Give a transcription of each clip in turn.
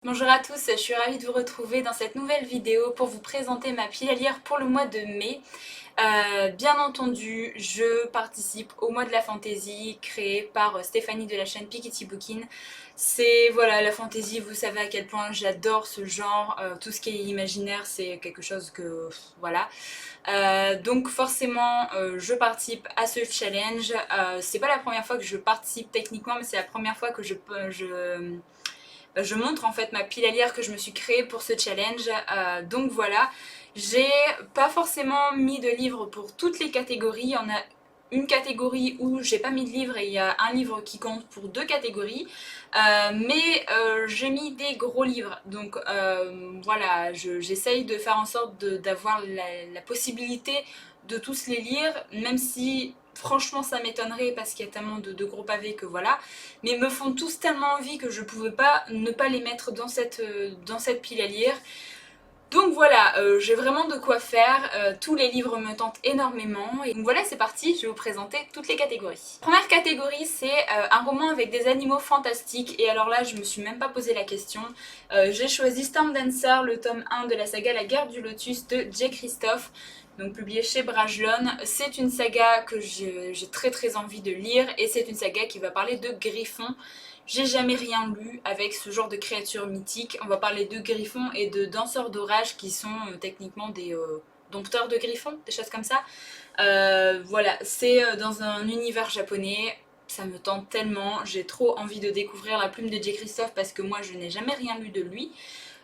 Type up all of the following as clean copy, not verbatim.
Bonjour à tous, je suis ravie de vous retrouver dans cette nouvelle vidéo pour vous présenter ma pile à lire pour le mois de mai. Bien entendu, je participe au mois de la fantasy créé par Stéphanie de la chaîne Piketty Bookin. C'est voilà, la fantasy, vous savez à quel point j'adore ce genre, tout ce qui est imaginaire, c'est quelque chose que voilà. Donc forcément, je participe à ce challenge. C'est pas la première fois que je participe techniquement, mais c'est la première fois que je montre en fait ma pile à lire que je me suis créée pour ce challenge. Donc voilà, j'ai pas forcément mis de livres pour toutes les catégories. Il y en a une catégorie où j'ai pas mis de livre et il y a un livre qui compte pour deux catégories. Mais j'ai mis des gros livres. Donc voilà, j'essaye de faire en sorte d'avoir la possibilité de tous les lire, même si franchement ça m'étonnerait parce qu'il y a tellement de gros pavés que voilà, mais me font tous tellement envie que je pouvais pas ne pas les mettre dans cette pile à lire. Donc voilà, j'ai vraiment de quoi faire, tous les livres me tentent énormément, et donc voilà, c'est parti, je vais vous présenter toutes les catégories. Première catégorie, c'est un roman avec des animaux fantastiques, et alors là, je me suis même pas posé la question. J'ai choisi Storm Dancer, le tome 1 de la saga La Guerre du Lotus de Jay Kristoff, donc publié chez Brajlon. C'est une saga que j'ai très envie de lire, et c'est une saga qui va parler de griffons. J'ai jamais rien lu avec ce genre de créatures mythiques. On va parler de griffons et de danseurs d'orage qui sont techniquement des dompteurs de griffons, des choses comme ça. Voilà, c'est dans un univers japonais. Ça me tente tellement. J'ai trop envie de découvrir la plume de Jay Kristoff parce que moi je n'ai jamais rien lu de lui.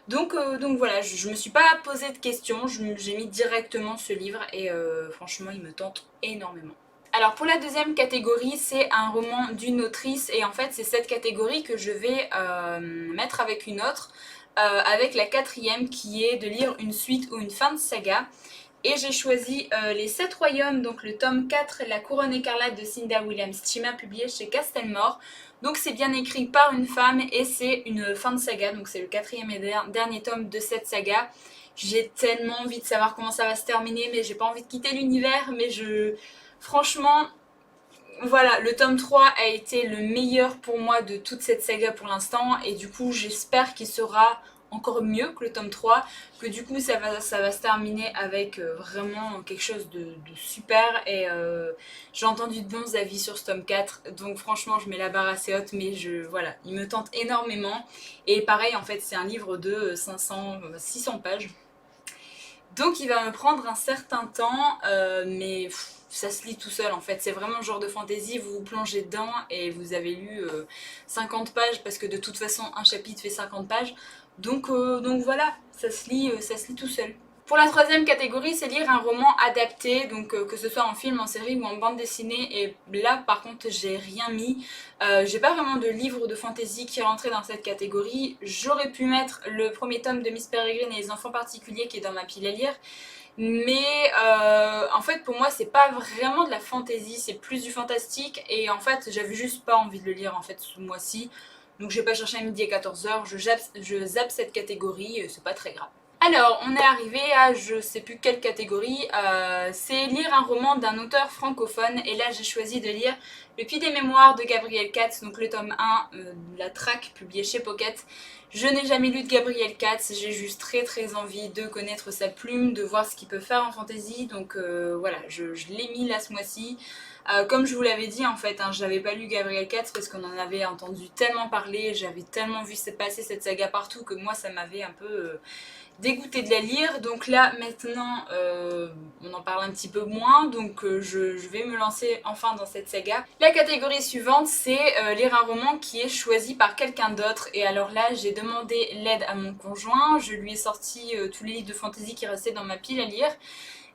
Donc voilà, je me suis pas posé de questions. J'ai mis directement ce livre et franchement il me tente énormément. Alors pour la deuxième catégorie, c'est un roman d'une autrice et en fait c'est cette catégorie que je vais mettre avec une autre, avec la quatrième qui est de lire une suite ou une fin de saga. Et j'ai choisi Les Sept Royaumes, donc le tome 4, La Couronne écarlate de Cinda Williams-Chima, publié chez Castelmore. Donc c'est bien écrit par une femme et c'est une fin de saga, donc c'est le quatrième et dernier tome de cette saga. J'ai tellement envie de savoir comment ça va se terminer, mais j'ai pas envie de quitter l'univers, mais franchement, voilà, le tome 3 a été le meilleur pour moi de toute cette saga pour l'instant, et du coup j'espère qu'il sera encore mieux que le tome 3, que du coup ça va se terminer avec vraiment quelque chose de super, et j'ai entendu de bons avis sur ce tome 4, donc franchement je mets la barre assez haute, mais voilà, il me tente énormément, et pareil en fait c'est un livre de 600 pages, donc il va me prendre un certain temps, mais ça se lit tout seul en fait. C'est vraiment le genre de fantasy, vous vous plongez dedans et vous avez lu 50 pages parce que de toute façon un chapitre fait 50 pages. Donc voilà, ça se lit tout seul. Pour la troisième catégorie, c'est lire un roman adapté, donc que ce soit en film, en série ou en bande dessinée. Et là, par contre, j'ai rien mis. J'ai pas vraiment de livre de fantasy qui est rentré dans cette catégorie. J'aurais pu mettre le premier tome de Miss Peregrine et les enfants particuliers qui est dans ma pile à lire. Mais en fait, pour moi, c'est pas vraiment de la fantasy, c'est plus du fantastique. Et en fait, j'avais juste pas envie de le lire en fait ce mois-ci. Donc, j'ai pas cherché à midi à 14h. Je zappe cette catégorie, c'est pas très grave. Alors, on est arrivé à je sais plus quelle catégorie, c'est lire un roman d'un auteur francophone, et là j'ai choisi de lire Le Puits des Mémoires de Gabriel Katz, donc le tome 1, la traque publiée chez Pocket. Je n'ai jamais lu de Gabriel Katz, j'ai juste très envie de connaître sa plume, de voir ce qu'il peut faire en fantasy, donc voilà, je l'ai mis là ce mois-ci. Comme je vous l'avais dit en fait, hein, j'avais pas lu Gabriel Katz parce qu'on en avait entendu tellement parler, j'avais tellement vu passer cette saga partout que moi ça m'avait un peu dégoûtée de la lire. Donc là maintenant on en parle un petit peu moins, donc je vais me lancer enfin dans cette saga. La catégorie suivante, c'est lire un roman qui est choisi par quelqu'un d'autre, et alors là j'ai demandé l'aide à mon conjoint, je lui ai sorti tous les livres de fantasy qui restaient dans ma pile à lire.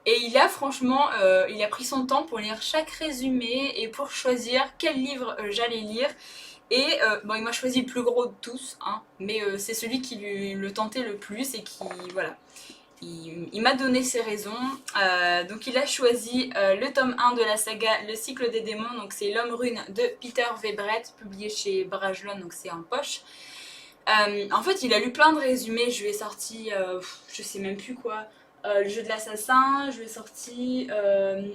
Et il a franchement, il a pris son temps pour lire chaque résumé et pour choisir quel livre j'allais lire. Et bon, il m'a choisi le plus gros de tous, hein, mais c'est celui qui lui le tentait le plus et qui, voilà, il m'a donné ses raisons. Donc il a choisi le tome 1 de la saga Le cycle des démons, donc c'est L'homme rune de Peter Webret, publié chez Brajlon, donc c'est en poche. En fait, il a lu plein de résumés, je lui ai sorti, je sais même plus quoi, le jeu de l'assassin, je lui ai sorti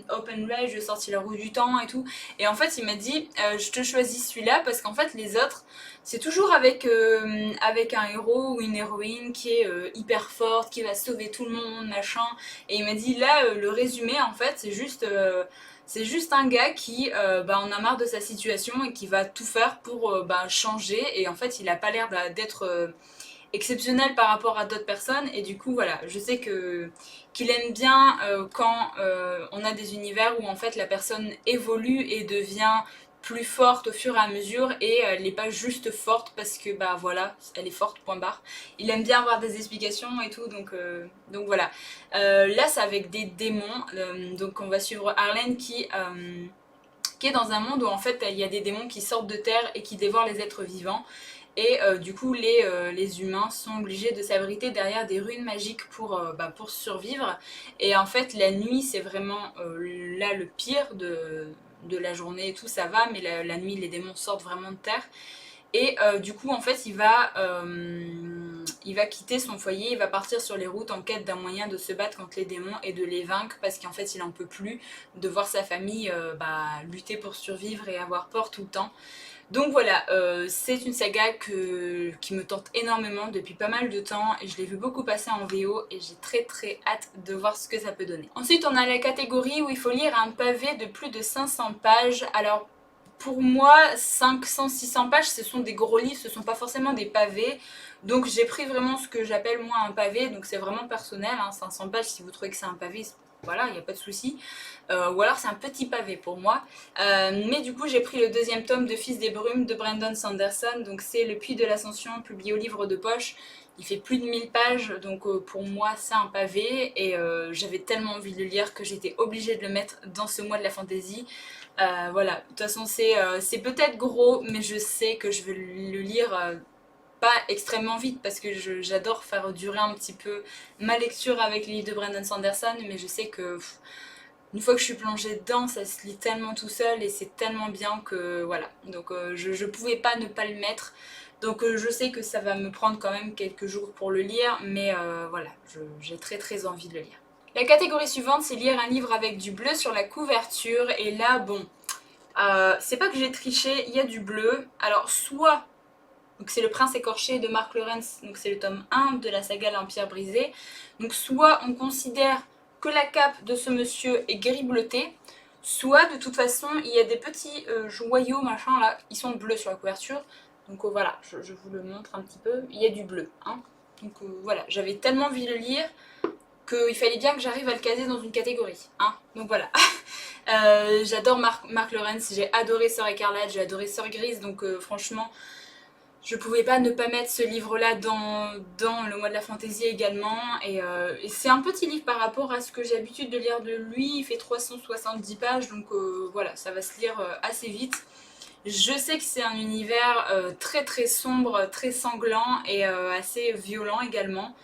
Open Ray, je lui ai sorti la roue du temps et tout. Et en fait, il m'a dit je te choisis celui-là parce qu'en fait, les autres, c'est toujours avec un héros ou une héroïne qui est hyper forte, qui va sauver tout le monde, machin. Et il m'a dit là, le résumé, en fait, c'est juste un gars qui en a marre de sa situation et qui va tout faire pour changer. Et en fait, il a pas l'air d'être exceptionnel par rapport à d'autres personnes. Et du coup, voilà, je sais qu'il aime bien quand on a des univers où en fait la personne évolue et devient plus forte au fur et à mesure et elle n'est pas juste forte parce que bah voilà, elle est forte, point barre. Il aime bien avoir des explications et tout, donc voilà. Là, c'est avec des démons, donc on va suivre Arlene qui est dans un monde où en fait il y a des démons qui sortent de terre et qui dévorent les êtres vivants. Et du coup, les humains sont obligés de s'abriter derrière des runes magiques pour survivre. Et en fait, la nuit, c'est vraiment là le pire de la journée et tout, ça va, mais la nuit, les démons sortent vraiment de terre. Et du coup, en fait, il va quitter son foyer, il va partir sur les routes en quête d'un moyen de se battre contre les démons et de les vaincre parce qu'en fait, il en peut plus de voir sa famille lutter pour survivre et avoir peur tout le temps. Donc voilà, c'est une saga qui me tente énormément depuis pas mal de temps et je l'ai vu beaucoup passer en VO et j'ai très très hâte de voir ce que ça peut donner. Ensuite, on a la catégorie où il faut lire un pavé de plus de 500 pages. Alors pour moi, 500-600 pages, ce sont des gros livres, ce ne sont pas forcément des pavés. Donc j'ai pris vraiment ce que j'appelle moi un pavé, donc c'est vraiment personnel, hein, 500 pages, si vous trouvez que c'est un pavé, voilà, il n'y a pas de souci. Ou alors c'est un petit pavé pour moi. Mais du coup, j'ai pris le deuxième tome de Fils des Brumes de Brandon Sanderson. Donc c'est Le Puits de l'Ascension, publié au livre de poche. Il fait plus de 1000 pages, donc pour moi c'est un pavé. Et j'avais tellement envie de le lire que j'étais obligée de le mettre dans ce mois de la fantasy. Voilà, de toute façon c'est peut-être gros, mais je sais que je vais le lire pas extrêmement vite parce que j'adore faire durer un petit peu ma lecture avec les livres de Brandon Sanderson, mais je sais que une fois que je suis plongée dedans, ça se lit tellement tout seul et c'est tellement bien que voilà. Donc je pouvais pas ne pas le mettre. Donc je sais que ça va me prendre quand même quelques jours pour le lire, mais voilà, j'ai très très envie de le lire. La catégorie suivante, c'est lire un livre avec du bleu sur la couverture. Et là, bon, c'est pas que j'ai triché, il y a du bleu. Alors soit, donc c'est Le Prince écorché de Mark Lawrence, donc c'est le tome 1 de la saga L'Empire brisé. Donc soit on considère que la cape de ce monsieur est gris-bleuté, soit de toute façon il y a des petits joyaux machin là, ils sont bleus sur la couverture. Donc voilà, je vous le montre un petit peu, il y a du bleu. Hein. Donc voilà, j'avais tellement envie de le lire qu'il fallait bien que j'arrive à le caser dans une catégorie. Hein. Donc voilà. J'adore Mark Lawrence, j'ai adoré Sœur Écarlate, j'ai adoré Sœur Grise, donc franchement, je pouvais pas ne pas mettre ce livre-là dans le mois de la fantaisie également. Et c'est un petit livre par rapport à ce que j'ai l'habitude de lire de lui. Il fait 370 pages, donc voilà, ça va se lire assez vite. Je sais que c'est un univers très très sombre, très sanglant et assez violent également.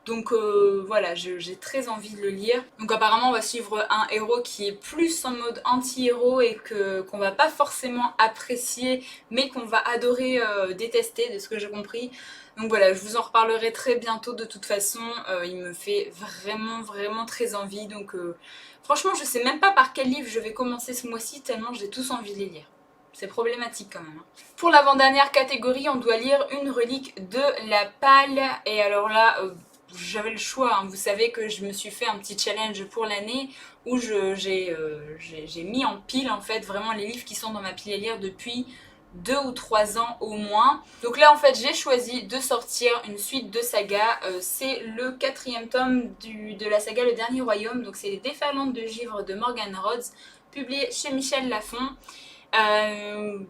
Donc voilà, j'ai très envie de le lire. Donc apparemment on va suivre un héros qui est plus en mode anti-héros et qu'on va pas forcément apprécier mais qu'on va adorer détester de ce que j'ai compris. Donc voilà, je vous en reparlerai très bientôt de toute façon. Il me fait vraiment vraiment très envie. Donc franchement je sais même pas par quel livre je vais commencer ce mois-ci tellement j'ai tous envie de les lire. C'est problématique quand même. Pour l'avant-dernière catégorie, on doit lire une relique de la Palle. Et alors là, j'avais le choix. Hein. Vous savez que je me suis fait un petit challenge pour l'année où j'ai mis en pile en fait vraiment les livres qui sont dans ma pile à lire depuis 2 ou 3 ans au moins. Donc là en fait j'ai choisi de sortir une suite de sagas. C'est le 4e tome de la saga Le Dernier Royaume. Donc c'est Les Déferlantes de Givre de Morgan Rhodes, publié chez Michel Lafon.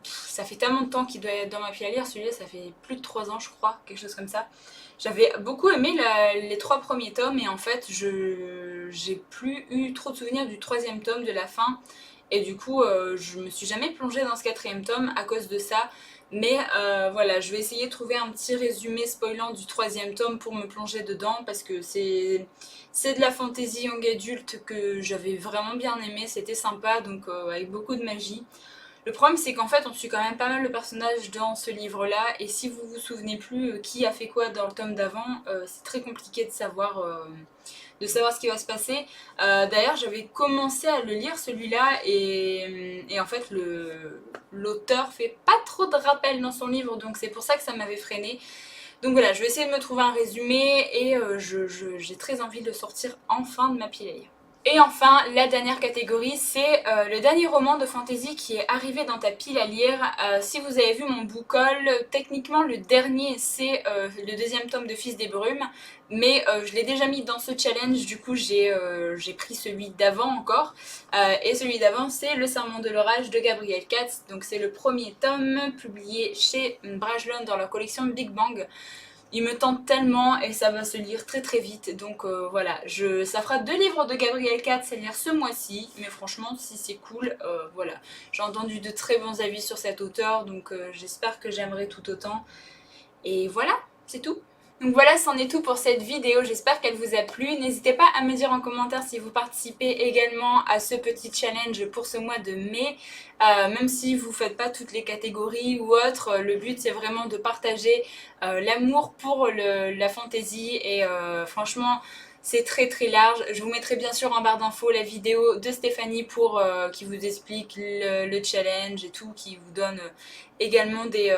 Ça fait tellement de temps qu'il doit être dans ma pile à lire, celui-là ça fait plus de 3 ans je crois, quelque chose comme ça. J'avais beaucoup aimé les 3 premiers tomes et en fait j'ai plus eu trop de souvenirs du 3e tome, de la fin. Et du coup je me suis jamais plongée dans ce 4e tome à cause de ça. Mais voilà, je vais essayer de trouver un petit résumé spoilant du 3e tome pour me plonger dedans parce que c'est de la fantasy young adulte que j'avais vraiment bien aimé, c'était sympa, donc avec beaucoup de magie. Le problème c'est qu'en fait on suit quand même pas mal le personnage dans ce livre là et si vous vous souvenez plus qui a fait quoi dans le tome d'avant, c'est très compliqué de savoir ce qui va se passer. D'ailleurs j'avais commencé à le lire celui-là et en fait l'auteur fait pas trop de rappels dans son livre donc c'est pour ça que ça m'avait freinée. Donc voilà, je vais essayer de me trouver un résumé et j'ai très envie de le sortir enfin de ma pile à lire. Et enfin, la dernière catégorie, c'est le dernier roman de fantasy qui est arrivé dans ta pile à lire. Si vous avez vu mon book haul, techniquement le dernier c'est le deuxième tome de Fils des Brumes, mais je l'ai déjà mis dans ce challenge, du coup j'ai pris celui d'avant encore. Et celui d'avant c'est Le Serment de l'Orage de Gabriel Katz, donc c'est le premier tome publié chez Brajlon dans leur collection Big Bang. Il me tente tellement et ça va se lire très très vite. Donc voilà, ça fera 2 livres de Gabriel Katz à lire ce mois-ci. Mais franchement, si c'est cool, voilà. J'ai entendu de très bons avis sur cet auteur, donc j'espère que j'aimerai tout autant. Et voilà, c'est tout. Donc voilà, c'en est tout pour cette vidéo, j'espère qu'elle vous a plu. N'hésitez pas à me dire en commentaire si vous participez également à ce petit challenge pour ce mois de mai. Même si vous ne faites pas toutes les catégories ou autres, le but c'est vraiment de partager l'amour pour la fantasy et franchement c'est très très large. Je vous mettrai bien sûr en barre d'infos la vidéo de Stéphanie qui vous explique le challenge et tout, qui vous donne également des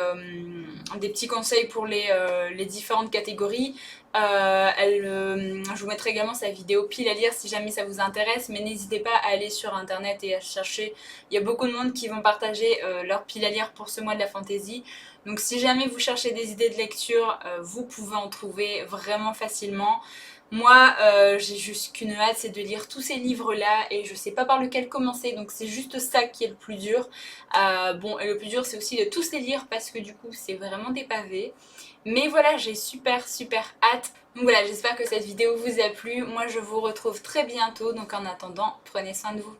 petits conseils pour les différentes catégories. Je vous mettrai également sa vidéo pile à lire si jamais ça vous intéresse, mais n'hésitez pas à aller sur internet et à chercher. Il y a beaucoup de monde qui vont partager leur pile à lire pour ce mois de la fantasy. Donc si jamais vous cherchez des idées de lecture, vous pouvez en trouver vraiment facilement. Moi, j'ai juste qu'une hâte, c'est de lire tous ces livres-là et je sais pas par lequel commencer, donc c'est juste ça qui est le plus dur. Bon, et le plus dur, c'est aussi de tous les lire parce que du coup, c'est vraiment des pavés. Mais voilà, j'ai super hâte. Donc voilà, j'espère que cette vidéo vous a plu. Moi, je vous retrouve très bientôt, donc en attendant, prenez soin de vous.